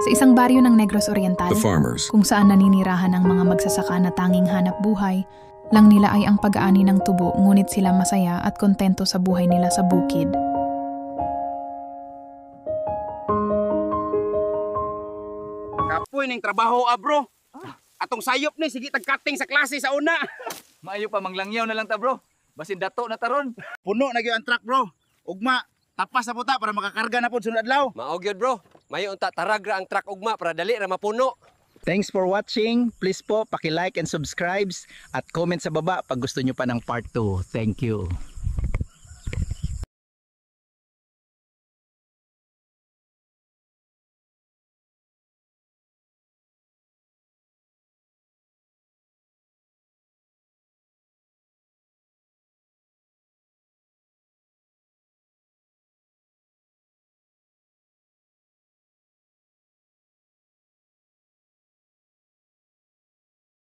Sa isang baryo ng Negros Oriental, The farmers. kung saan naninirahan ang mga magsasaka na tanging hanap buhay, lang nila ay ang pag-aani ng tubo, ngunit sila masaya at kontento sa buhay nila sa bukid. Kapoy ning trabaho bro. Atong sayop ni sige tag-cutting sa klase sa una. Maayo pa manglangyaw na lang ta bro. Basin dato na taron. Puno na gyud ang truck bro. Ugma, tapas na puta para makakarga na pud sunod adlaw. Mao gyud bro. Mayo unta taragra ang truck ugma para dali ra mapuno. Thanks for watching. Please po, paki-like and subscribe at comment sa baba pag gusto nyo pa ng part 2. Thank you.